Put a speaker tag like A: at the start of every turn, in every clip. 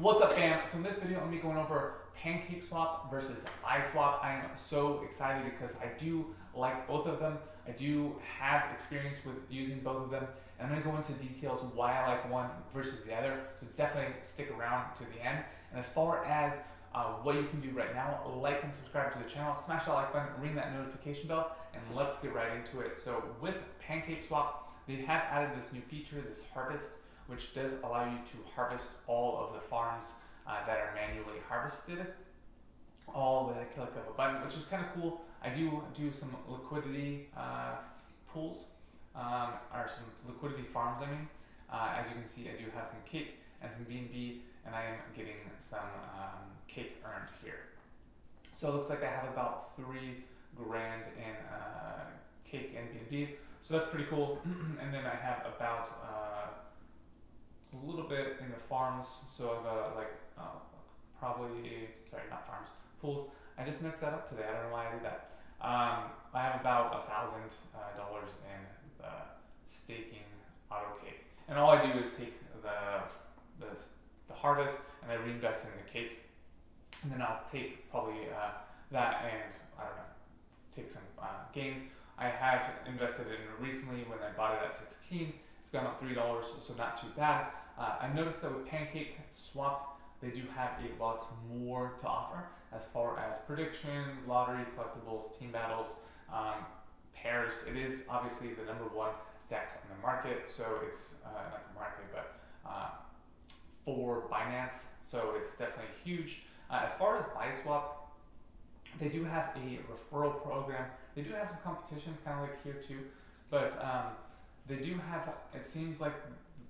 A: What's up, fam? So in this video, I'm gonna be going over Pancakeswap versus Biswap. I am so excited because I do like both of them. I do have experience with using both of them, and I'm gonna go into details why I like one versus the other. So definitely stick around to the end. And as far as what you can do right now, like and subscribe to the channel, smash that like button, ring that notification bell, and let's get right into it. So with Pancakeswap, they have added this new feature, this harvest, which does allow you to harvest all of the farms that are manually harvested, all with a click of a button, which is kind of cool. I do some liquidity pools, or some liquidity farms, I mean. As you can see, I do have some cake and some BNB, and I am getting some cake earned here. So it looks like I have about $3,000 in cake and BNB, so that's pretty cool. And then I have about a little bit in the farms, so I've probably, sorry, not farms, pools. I just mixed that up today. I don't know why I did that. I have about $1,000 in the staking auto cake, and all I do is take the harvest and I reinvest it in the cake, and then I'll take probably that and I don't know, take some gains. I have invested in recently when I bought it at 16. It's gone up $3, so not too bad. I noticed that with Pancakeswap, they do have a lot more to offer as far as predictions, lottery, collectibles, team battles, pairs. It is obviously the #1 DEX on the market, so it's not the market, but for Binance, so it's definitely huge. As far as Biswap, they do have a referral program. They do have some competitions, kind of like here too, but they do have, it seems like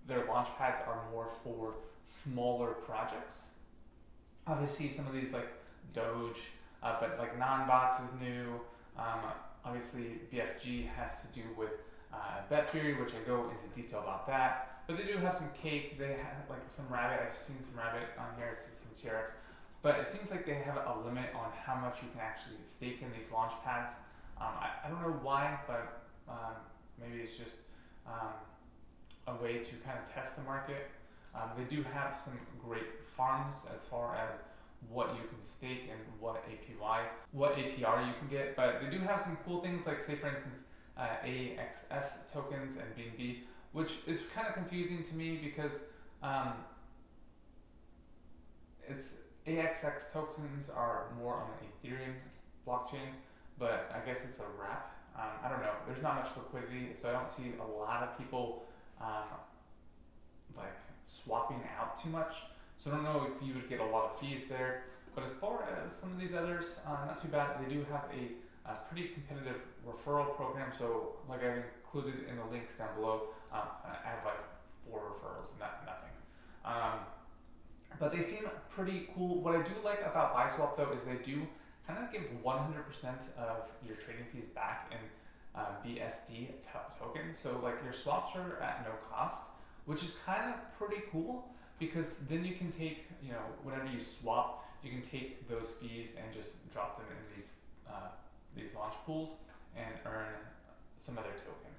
A: their launch pads are more for smaller projects. Obviously, some of these like Doge, but like Non-Box is new. Obviously, BFG has to do with Betfury, which I go into detail about that. But they do have some cake. They have like some rabbit. I've seen some rabbit on here. I see some TRX. But it seems like they have a limit on how much you can actually stake in these launch pads. I don't know why, but maybe it's just a way to kind of test the market. They do have some great farms as far as what you can stake and what APR you can get, but they do have some cool things like, say for instance, AXS tokens and BNB, which is kind of confusing to me because it's AXX tokens are more on the Ethereum blockchain, but I guess it's a wrap. I don't know. There's not much liquidity, so I don't see a lot of people like swapping out too much. So I don't know if you would get a lot of fees there. But as far as some of these others, not too bad. They do have a pretty competitive referral program. So like I've included in the links down below, I have like 4 referrals, nothing. But they seem pretty cool. What I do like about Biswap though is they do kind of give 100% of your trading fees back in BSD tokens. So like your swaps are at no cost, which is kind of pretty cool because then you can take, you know, whenever you swap, you can take those fees and just drop them in these launch pools and earn some other token.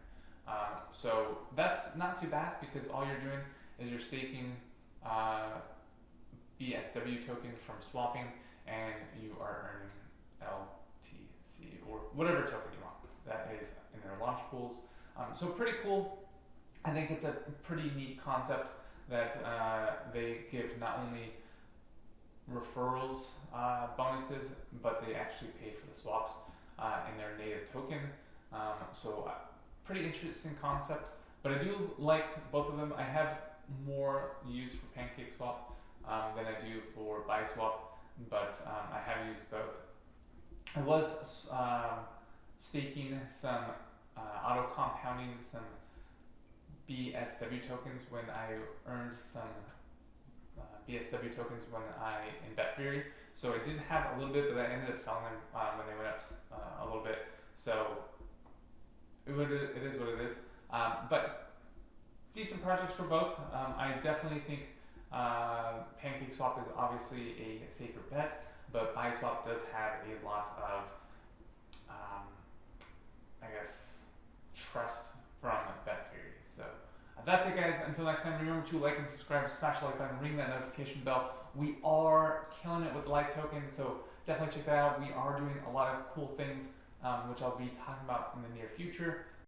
A: So that's not too bad because all you're doing is you're staking BSW token from swapping, and you are earning LTC or whatever token you want that is in their launch pools. So pretty cool. I think it's a pretty neat concept that they give not only referrals bonuses, but they actually pay for the swaps in their native token. So pretty interesting concept, but I do like both of them. I have more use for Pancakeswap than I do for Biswap, but I have used both. I was staking some auto compounding, some BSW tokens when I earned some BSW tokens when I in Betfury. So I did have a little bit, but I ended up selling them when they went up a little bit. So it is what it is. But decent projects for both. I definitely think Pancakeswap is obviously a safer bet, but Biswap does have a lot of, I guess, trust from Betfury. So That's it, guys. Until next time, remember to like and subscribe, smash the like button, ring that notification bell. We are killing it with the live token, so definitely check that out. We are doing a lot of cool things, which I'll be talking about in the near future.